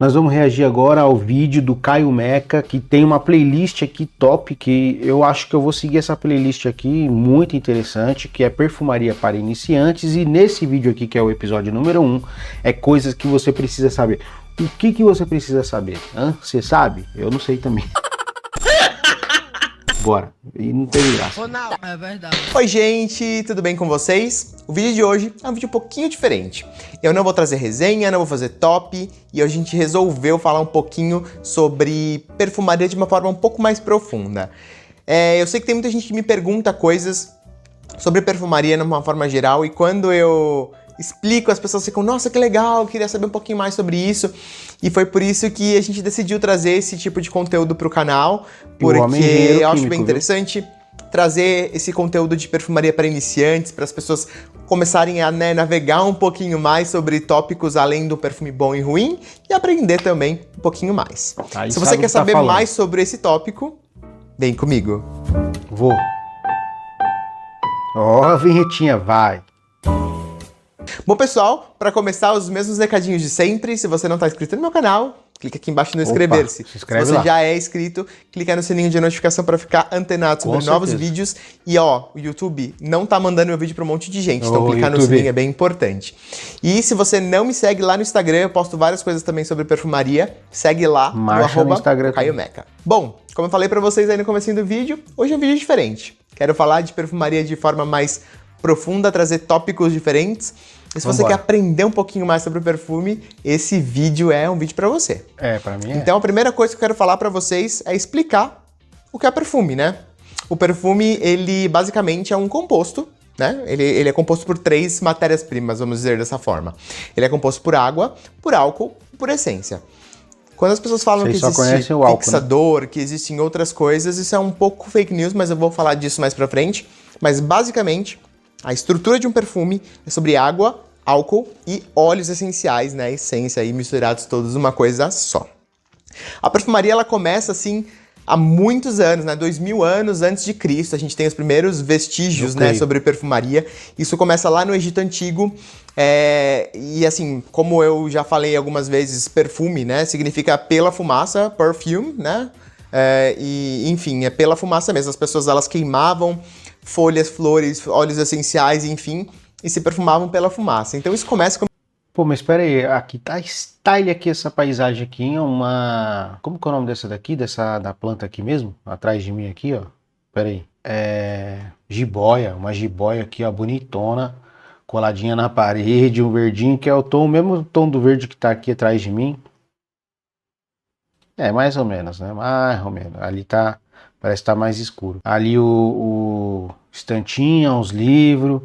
Nós vamos reagir agora ao vídeo do Caio Meca, que tem uma playlist aqui top, que eu acho que eu vou seguir essa playlist aqui, muito interessante, que é Perfumaria para Iniciantes, e nesse vídeo aqui, que é o episódio número 1, é coisas que você precisa saber. O que você precisa saber? Você sabe? Eu não sei também. Bora. E não teve graça. É verdade. Oi gente, tudo bem com vocês? O vídeo de hoje é um vídeo um pouquinho diferente. Eu não vou trazer resenha, não vou fazer top, e hoje a gente resolveu falar um pouquinho sobre perfumaria de uma forma um pouco mais profunda. Eu sei que tem muita gente que me pergunta coisas sobre perfumaria de uma forma geral, e quando eu explico, as pessoas ficam, nossa, que legal, queria saber um pouquinho mais sobre isso. E foi por isso que a gente decidiu trazer esse tipo de conteúdo para o canal, porque eu acho bem interessante trazer esse conteúdo de perfumaria para iniciantes, para as pessoas começarem a navegar um pouquinho mais sobre tópicos além do perfume bom e ruim, e aprender também um pouquinho mais. Se você quer saber mais sobre esse tópico, vem comigo. Vou. Ó, a vinhetinha, vai. Bom, pessoal, para começar, os mesmos recadinhos de sempre. Se você não está inscrito no meu canal, clica aqui embaixo no inscrever-se. Se você lá já é inscrito, clica no sininho de notificação para ficar antenado sobre novos vídeos. E ó, o YouTube não tá mandando meu vídeo para um monte de gente, então clicar no sininho é bem importante. E se você não me segue lá no Instagram, eu posto várias coisas também sobre perfumaria. Segue lá no Instagram, Caio Meca. Bom, como eu falei para vocês aí no comecinho do vídeo, hoje é um vídeo diferente. Quero falar de perfumaria de forma mais profunda, trazer tópicos diferentes. E se você quer aprender um pouquinho mais sobre o perfume, esse vídeo é um vídeo para você. Pra mim é. Então a primeira coisa que eu quero falar para vocês é explicar o que é perfume, né? O perfume, ele basicamente é um composto, né? Ele é composto por 3 matérias-primas, vamos dizer dessa forma. Ele é composto por água, por álcool e por essência. Quando as pessoas falam que existe fixador, né? Que existem outras coisas, isso é um pouco fake news, mas eu vou falar disso mais pra frente. Mas basicamente, a estrutura de um perfume é sobre água, álcool e óleos essenciais, né? Essência aí misturados todos numa coisa só. A perfumaria, ela começa assim há muitos anos, né? 2000 anos antes de Cristo, a gente tem os primeiros vestígios, né, sobre perfumaria. Isso começa lá no Egito Antigo. E assim, como eu já falei algumas vezes, perfume, né, significa pela fumaça, perfume, né? E enfim, é pela fumaça mesmo. As pessoas, elas queimavam folhas, flores, óleos essenciais, enfim, e se perfumavam pela fumaça. Então isso começa com... Pô, mas espera aí, aqui tá style aqui essa paisagem aqui, uma... Como que é o nome dessa daqui, da planta aqui mesmo? Atrás de mim aqui, ó. Espera aí. Jiboia, uma jiboia aqui, ó, bonitona, coladinha na parede, um verdinho, que é o mesmo tom do verde que tá aqui atrás de mim. Mais ou menos, né? Mais ou menos. Ali tá... Parece que tá mais escuro. Ali o estantinho, os livros,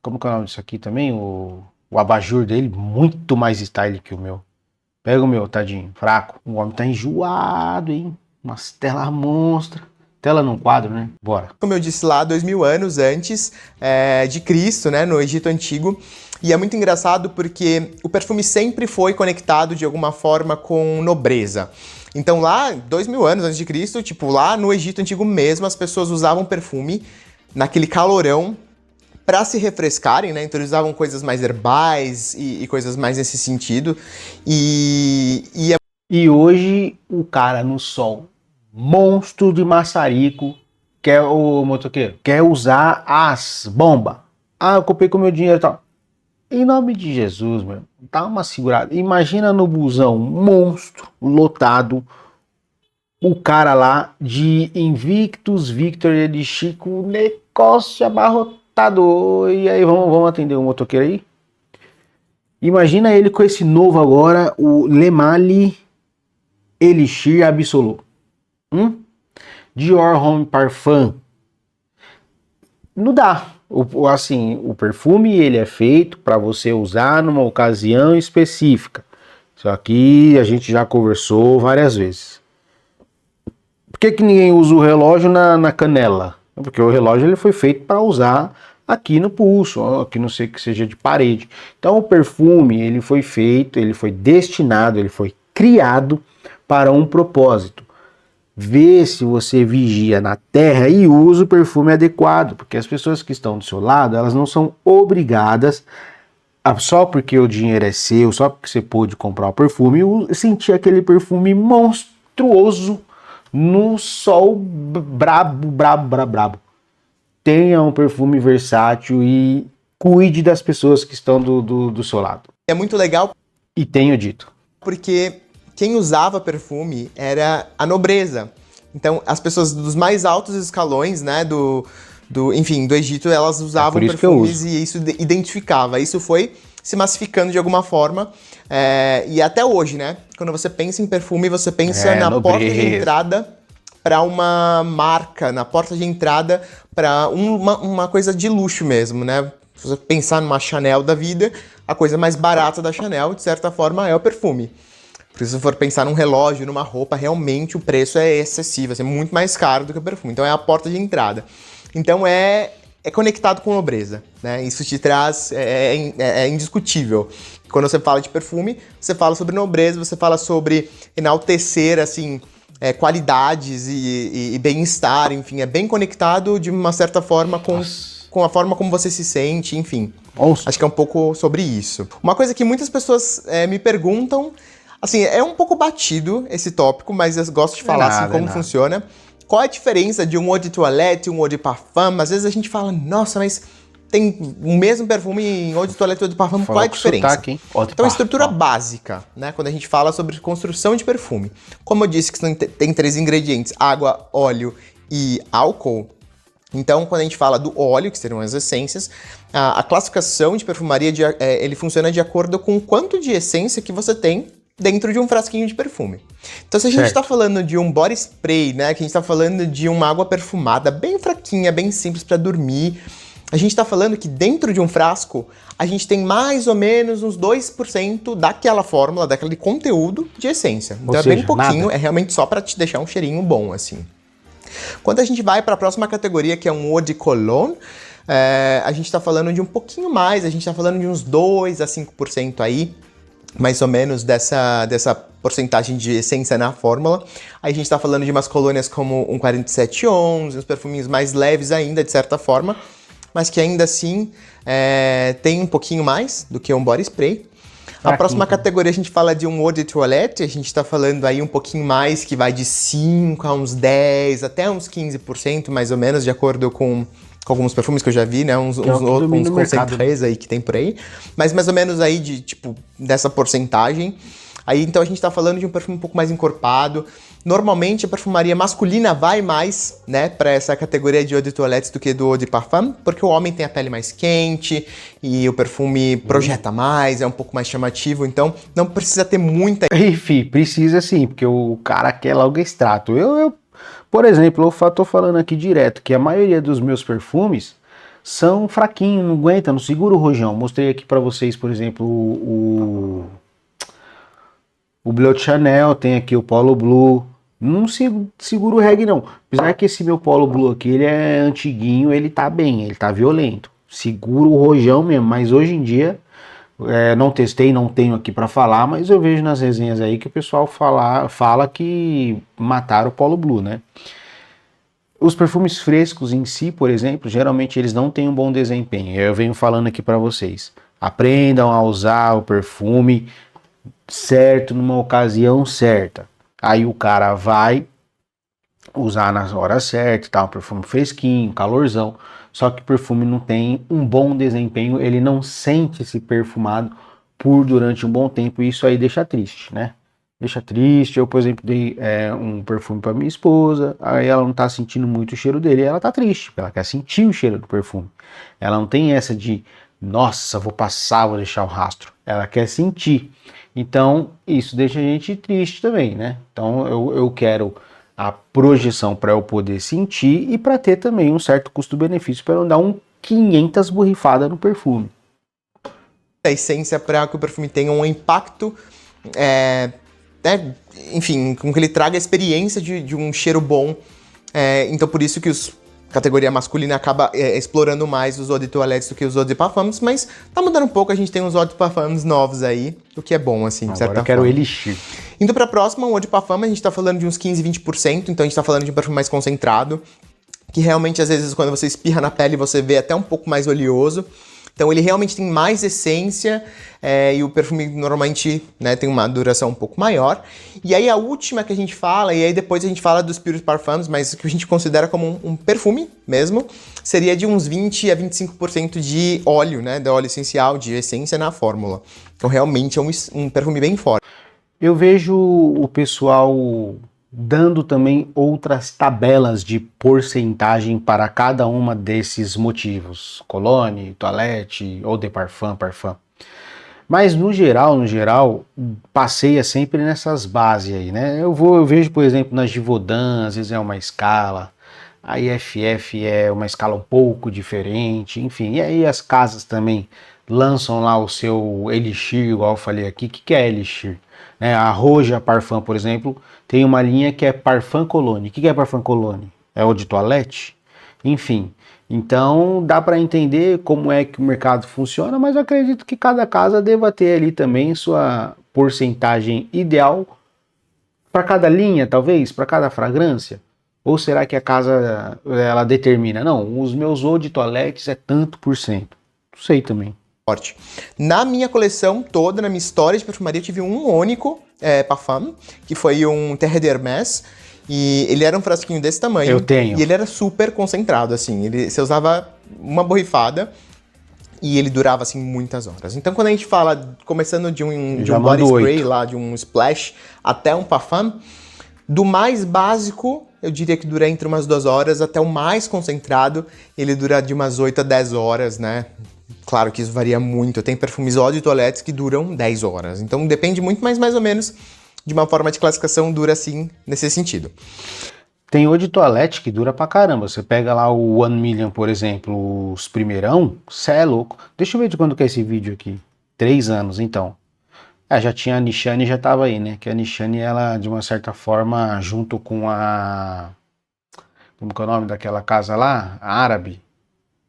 como que é o nome disso aqui também? O abajur dele, muito mais style que o meu. Pega o meu, tadinho, fraco. O homem tá enjoado, hein? Umas telas monstras. Tela num quadro, né? Bora. Como eu disse lá, 2000 anos antes de Cristo, né? No Egito Antigo. E é muito engraçado porque o perfume sempre foi conectado de alguma forma com nobreza. Então lá, 2000 anos antes de Cristo, tipo lá no Egito Antigo mesmo, as pessoas usavam perfume naquele calorão para se refrescarem, né? Então eles usavam coisas mais herbais e coisas mais nesse sentido. E hoje o cara no sol, monstro de maçarico, o motoqueiro, quer usar as bombas. Eu comprei com meu dinheiro e tal. Em nome de Jesus, meu, dá uma segurada. Imagina no busão, monstro, lotado, o cara lá de Invictus Victor de Chico, negócio abarrotado. E aí, vamos atender o motoqueiro aí? Imagina ele com esse novo agora, o Le Male Elixir Absolu. Dior Homme Parfum. Não dá. O perfume, ele é feito para você usar numa ocasião específica. Isso aqui a gente já conversou várias vezes. Por que ninguém usa o relógio na canela? Porque o relógio, ele foi feito para usar aqui no pulso, aqui não sei que seja de parede. Então o perfume, ele foi feito, ele foi destinado, ele foi criado para um propósito. Vê se você vigia na terra e usa o perfume adequado, porque as pessoas que estão do seu lado, elas não são obrigadas Só porque o dinheiro é seu, só porque você pôde comprar o perfume, eu senti aquele perfume monstruoso no sol brabo, brabo, brabo, brabo. Tenha um perfume versátil e cuide das pessoas que estão do seu lado. É muito legal. E tenho dito. Porque quem usava perfume era a nobreza. Então, as pessoas dos mais altos escalões, né, enfim, do Egito, elas usavam perfumes e isso identificava. Isso foi se massificando de alguma forma. E até hoje, né, quando você pensa em perfume, você pensa na nobreza. porta de entrada para uma marca, na porta de entrada para uma coisa de luxo mesmo, né? Se você pensar numa Chanel da vida, a coisa mais barata da Chanel, de certa forma, é o perfume. Porque se você for pensar num relógio, numa roupa, realmente o preço é excessivo, é muito mais caro do que o perfume. Então é a porta de entrada. Então é conectado com nobreza, né? Isso te traz, é indiscutível. Quando você fala de perfume, você fala sobre nobreza, você fala sobre enaltecer, assim, qualidades e bem-estar, enfim, é bem conectado de uma certa forma com a forma como você se sente, enfim. Nossa. Acho que é um pouco sobre isso. Uma coisa que muitas pessoas me perguntam, assim, é um pouco batido esse tópico, mas eu gosto de falar assim como funciona. Qual é a diferença de um eau de toilette e um eau de parfum? Às vezes a gente fala, nossa, mas tem o mesmo perfume em eau de toilette e eau de parfum, qual é a diferença? Sotaque, hein? Então, a estrutura básica, né? Quando a gente fala sobre construção de perfume. Como eu disse que tem 3 ingredientes, água, óleo e álcool. Então, quando a gente fala do óleo, que seriam as essências, a classificação de perfumaria, ele funciona de acordo com o quanto de essência que você tem dentro de um frasquinho de perfume. Então, se a gente está falando de um body spray, né, que a gente está falando de uma água perfumada bem fraquinha, bem simples para dormir, a gente está falando que dentro de um frasco, a gente tem mais ou menos uns 2% daquela fórmula, daquele conteúdo de essência. Então, é bem pouquinho, nada. É realmente só para te deixar um cheirinho bom, assim. Quando a gente vai para a próxima categoria, que é um eau de cologne, a gente está falando de um pouquinho mais, a gente está falando de uns 2 a 5% aí, mais ou menos dessa porcentagem de essência na fórmula. Aí a gente está falando de umas colônias como um 4711, uns perfuminhos mais leves ainda, de certa forma, mas que ainda assim tem um pouquinho mais do que um body spray. A próxima categoria a gente fala de um eau de toilette, a gente está falando aí um pouquinho mais, que vai de 5 a uns 10, até uns 15% mais ou menos, de acordo com alguns perfumes que eu já vi, né? Uns concentrais aí que tem por aí. Mas mais ou menos aí dessa porcentagem. Aí então a gente tá falando de um perfume um pouco mais encorpado. Normalmente a perfumaria masculina vai mais, né, para essa categoria de eau de toilette do que do eau de parfum, porque o homem tem a pele mais quente e o perfume projeta mais, é um pouco mais chamativo, então não precisa ter muita... Enfim, precisa sim, porque o cara quer logo extrato. Por exemplo, eu tô falando aqui direto que a maioria dos meus perfumes são fraquinhos, não aguenta, não segura o rojão. Mostrei aqui para vocês, por exemplo, o Bleu de Chanel, tem aqui o Polo Blue. Não segura o reggae não. Apesar que esse meu Polo Blue aqui, ele é antiguinho, ele tá bem, ele tá violento. Segura o rojão mesmo, mas hoje em dia, não testei, não tenho aqui para falar, mas eu vejo nas resenhas aí que o pessoal fala que mataram o Polo Blue, né? Os perfumes frescos em si, por exemplo, geralmente eles não têm um bom desempenho. Eu venho falando aqui para vocês. Aprendam a usar o perfume certo, numa ocasião certa. Aí o cara vai usar nas horas certas, tá? Um perfume fresquinho, calorzão. Só que o perfume não tem um bom desempenho, ele não sente-se perfumado durante um bom tempo, e isso aí deixa triste, né? Deixa triste. Eu, por exemplo, dei um perfume para minha esposa, aí ela não tá sentindo muito o cheiro dele, ela tá triste, ela quer sentir o cheiro do perfume. Ela não tem essa de, nossa, vou passar, vou deixar o rastro. Ela quer sentir. Então, isso deixa a gente triste também, né? Então, eu quero a projeção para eu poder sentir e para ter também um certo custo-benefício para não dar 500 borrifadas no perfume. A essência para que o perfume tenha um impacto, enfim, com que ele traga a experiência de um cheiro bom. Então, por isso que a categoria masculina acaba explorando mais os eau de toilette do que os eau de parfums, mas tá mudando um pouco, a gente tem uns eau de parfums novos aí, o que é bom, assim, de certa forma. Agora eu quero elixir. Indo pra próxima, o eau de parfum, a gente tá falando de uns 15, 20%, então a gente tá falando de um perfume mais concentrado, que realmente, às vezes, quando você espirra na pele, você vê até um pouco mais oleoso. Então ele realmente tem mais essência e o perfume normalmente, né, tem uma duração um pouco maior. E aí a última que a gente fala, e aí depois a gente fala dos Pure Parfums, mas que a gente considera como um perfume mesmo, seria de uns 20 a 25% de óleo, né, de óleo essencial, de essência na fórmula. Então realmente é um perfume bem forte. Eu vejo o pessoal dando também outras tabelas de porcentagem para cada uma desses motivos. Cologne, toilette, eau de parfum, parfum. Mas no geral, passeia sempre nessas bases aí, né? Eu vejo, por exemplo, na Givaudan, às vezes é uma escala, a IFF é uma escala um pouco diferente, enfim. E aí as casas também lançam lá o seu Elixir, igual eu falei aqui. O que é Elixir? Né? A Roja Parfum, por exemplo, tem uma linha que é Parfum Cologne. O que é Parfum Cologne? É o de toilette? Enfim, então dá para entender como é que o mercado funciona, mas eu acredito que cada casa deva ter ali também sua porcentagem ideal para cada linha, talvez, para cada fragrância. Ou será que a casa ela determina? Não, os meus eau de toilettes é tanto por cento. Não sei também. Na minha coleção toda, na minha história de perfumaria, eu tive um único parfum, que foi um Terre d'Hermès, e ele era um frasquinho desse tamanho. Eu tenho. E ele era super concentrado, assim, você usava uma borrifada e ele durava, assim, muitas horas. Então, quando a gente fala, começando de um body spray lá, de um splash, até um parfum, do mais básico, eu diria que dura entre umas 2 horas, até o mais concentrado, ele dura de umas 8 a 10 horas, né? Claro que isso varia muito. Tem perfumes eau de toilettes que duram 10 horas. Então depende muito, mas mais ou menos de uma forma de classificação dura assim, nesse sentido. Tem eau de toilette que dura pra caramba. Você pega lá o 1 Million, por exemplo, os primeirão, cê é louco. Deixa eu ver de quando que é esse vídeo aqui. 3 anos, então. Já tinha a Nishane, já tava aí, né? Que a Nishane, ela, de uma certa forma, junto com a... Como que é o nome daquela casa lá? A árabe.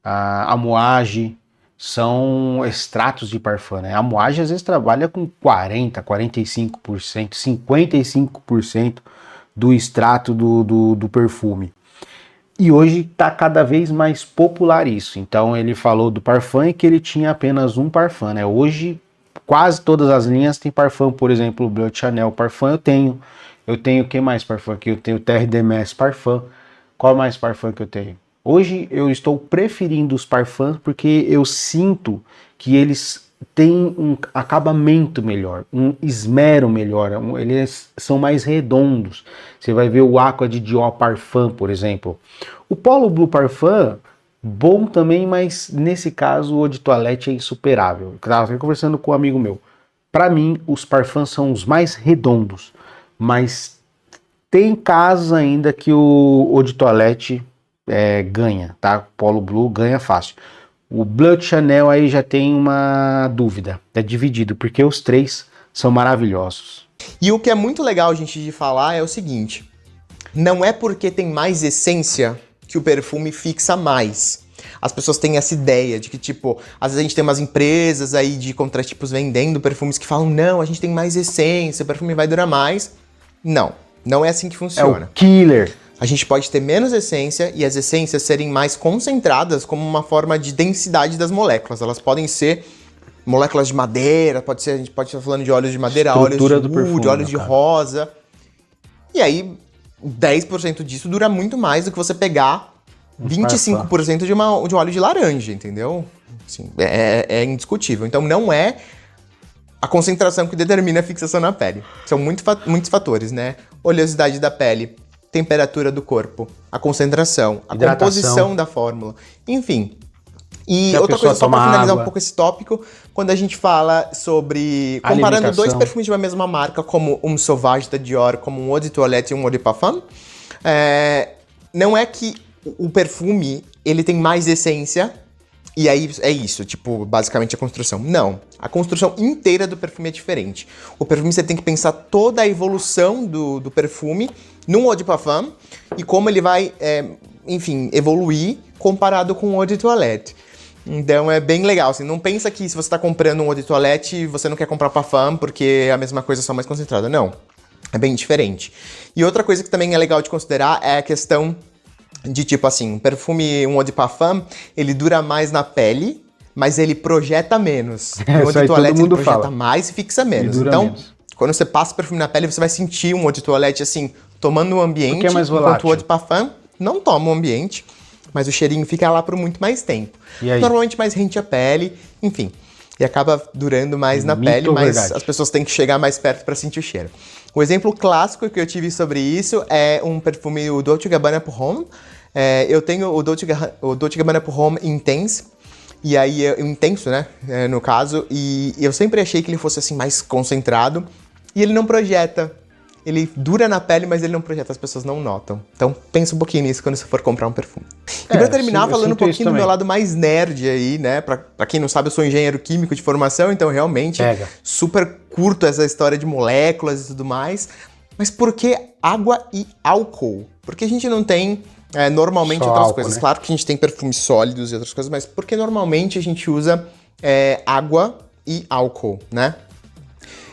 A Moage. São extratos de parfum, né? A Moage às vezes trabalha com 40%, 45%, 55% do extrato do perfume. E hoje está cada vez mais popular isso. Então ele falou do parfum e que ele tinha apenas um parfum, né? Hoje quase todas as linhas têm parfum, por exemplo, o Blood Chanel parfum eu tenho. Eu tenho o que mais parfum aqui? Eu tenho o Terre d'Hermès parfum. Qual mais parfum que eu tenho? Hoje eu estou preferindo os parfums porque eu sinto que eles têm um acabamento melhor, um esmero melhor, eles são mais redondos. Você vai ver o Aqua de Dior Parfum, por exemplo. O Polo Blue Parfum, bom também, mas nesse caso o eau de toilette é insuperável. Eu estava conversando com um amigo meu. Para mim, os parfums são os mais redondos, mas tem casos ainda que o eau de toilette ganha, tá? Polo Blue ganha fácil. O Blood Chanel aí já tem uma dúvida, é dividido, porque os três são maravilhosos. E o que é muito legal, gente, de falar é o seguinte, não é porque tem mais essência que o perfume fixa mais. As pessoas têm essa ideia de que, tipo, às vezes a gente tem umas empresas aí de contratipos vendendo perfumes que falam, não, a gente tem mais essência, o perfume vai durar mais. Não, não é assim que funciona. É o killer. A gente pode ter menos essência e as essências serem mais concentradas como uma forma de densidade das moléculas. Elas podem ser moléculas de madeira, a gente pode estar falando de óleos de madeira, óleos de wood, óleos de rosa. E aí, 10% disso dura muito mais do que você pegar 25% de um óleo de laranja, entendeu? Assim, é indiscutível. Então não é a concentração que determina a fixação na pele. São muitos fatores, né? Oleosidade da pele, temperatura do corpo, a concentração, a composição da fórmula, enfim. E outra coisa, só para finalizar um pouco esse tópico, quando a gente fala sobre comparando dois perfumes de uma mesma marca, como um Sauvage da Dior, como um eau de toilette e um eau de parfum, não é que o perfume ele tem mais essência e aí é isso, tipo, basicamente a construção. Não, a construção inteira do perfume é diferente. O perfume você tem que pensar toda a evolução do perfume num eau de parfum e como ele vai, enfim, evoluir comparado com o eau de toilette. Então é bem legal, assim, não pensa que se você está comprando um eau de toilette, você não quer comprar parfum porque é a mesma coisa, só mais concentrada. Não, é bem diferente. E outra coisa que também é legal de considerar é a questão de tipo assim, um perfume, um eau de parfum, ele dura mais na pele, mas ele projeta menos. É, O isso eau aí de todo toilette ele mundo projeta fala. mais e fixa menos. E dura Então, menos. quando você passa o perfume na pele, você vai sentir um eau de toilette assim, tomando o ambiente, Porque é mais enquanto volátil. o eau de parfum não toma o ambiente, mas o cheirinho fica lá por muito mais tempo. E aí? Normalmente mais rente à pele, enfim. E acaba durando mais na Mito pele, ou mas verdade? as pessoas têm que chegar mais perto para sentir o cheiro. O exemplo clássico que eu tive sobre isso é um perfume, o Dolce & Gabbana Pour Homme. Eu tenho o Dolce & Gabbana Pour Homme Intense, e aí, intenso, né, no caso, e eu sempre achei que ele fosse assim mais concentrado, e ele não projeta. Ele dura na pele, mas ele não projeta, as pessoas não notam. Então, pensa um pouquinho nisso quando você for comprar um perfume. E pra terminar, eu falando um sinto isso pouquinho do meu também. lado mais nerd aí, né? Pra quem não sabe, eu sou engenheiro químico de formação, então realmente Pega. super curto essa história de moléculas e tudo mais. Mas por que água e álcool? Porque a gente não tem normalmente Só outras álcool, coisas. né? Claro que a gente tem perfumes sólidos e outras coisas, mas por que normalmente a gente usa água e álcool, né?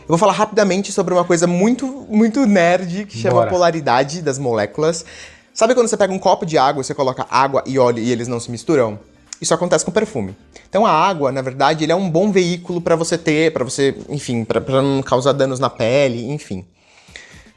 Eu vou falar rapidamente sobre uma coisa muito, muito nerd que chama Bora. polaridade das moléculas. Sabe quando você pega um copo de água, você coloca água e óleo e eles não se misturam? Isso acontece com perfume. Então a água, na verdade, ele é um bom veículo para você ter, enfim, para não causar danos na pele, enfim.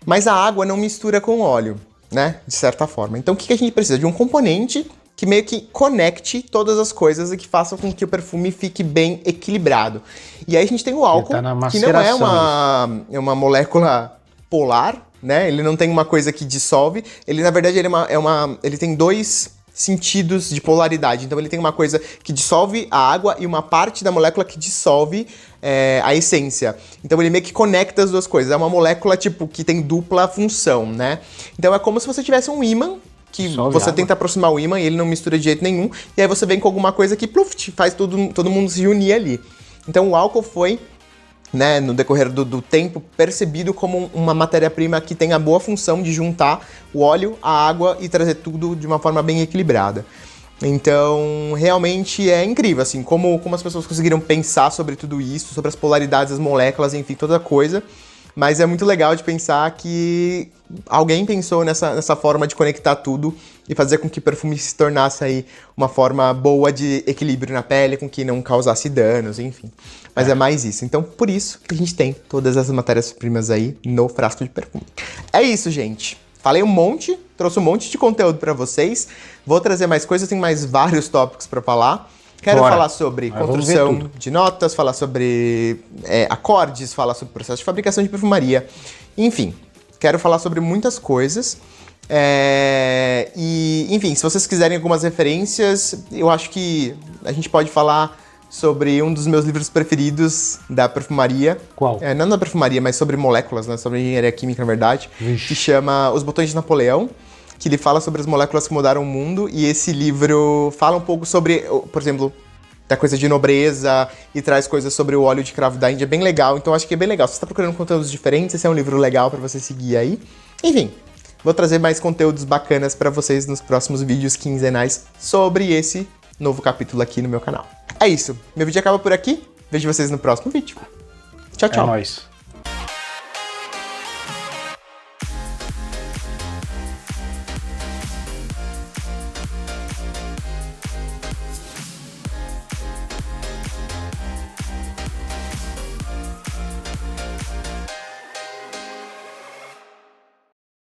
Mas a água não mistura com o óleo, né? De certa forma. Então o que a gente precisa? De um componente que meio que conecte todas as coisas e que faça com que o perfume fique bem equilibrado. E aí a gente tem o álcool, tá na que não é maceração uma molécula polar, né? Ele não tem uma coisa que dissolve. Ele, na verdade, ele tem dois sentidos de polaridade. Então ele tem uma coisa que dissolve a água e uma parte da molécula que dissolve a essência. Então ele meio que conecta as duas coisas. É uma molécula, tipo, que tem dupla função, né? Então é como se você tivesse um ímã que Dissolve você água. tenta aproximar o ímã e ele não mistura de jeito nenhum, e aí você vem com alguma coisa que pluft, faz todo mundo se unir ali. Então o álcool foi, né, no decorrer do tempo, percebido como uma matéria-prima que tem a boa função de juntar o óleo, a água e trazer tudo de uma forma bem equilibrada. Então, realmente é incrível, assim, como as pessoas conseguiram pensar sobre tudo isso, sobre as polaridades das moléculas, enfim, toda coisa. Mas é muito legal de pensar que alguém pensou nessa forma de conectar tudo e fazer com que o perfume se tornasse aí uma forma boa de equilíbrio na pele, com que não causasse danos, enfim. Mas é mais isso. Então, por isso que a gente tem todas as matérias-primas aí no frasco de perfume. É isso, gente. Falei um monte, trouxe um monte de conteúdo pra vocês. Vou trazer mais coisas, tem mais vários tópicos pra falar. Quero Bora. falar sobre Mas vamos ver construção tudo. de notas, falar sobre acordes, falar sobre processo de fabricação de perfumaria. Enfim, quero falar sobre muitas coisas. E, enfim, se vocês quiserem algumas referências, eu acho que a gente pode falar sobre um dos meus livros preferidos da perfumaria. Qual? Não da perfumaria, mas sobre moléculas, né? Sobre engenharia química, na verdade. Vixe. Que chama Os Botões de Napoleão, que ele fala sobre as moléculas que mudaram o mundo. E esse livro fala um pouco sobre, por exemplo, da coisa de nobreza e traz coisas sobre o óleo de cravo da Índia. É bem legal, então acho que é bem legal. Se você está procurando conteúdos diferentes, esse é um livro legal para você seguir aí. Enfim, vou trazer mais conteúdos bacanas para vocês nos próximos vídeos quinzenais sobre esse novo capítulo aqui no meu canal. É isso, meu vídeo acaba por aqui. Vejo vocês no próximo vídeo. Tchau, tchau. É nóis.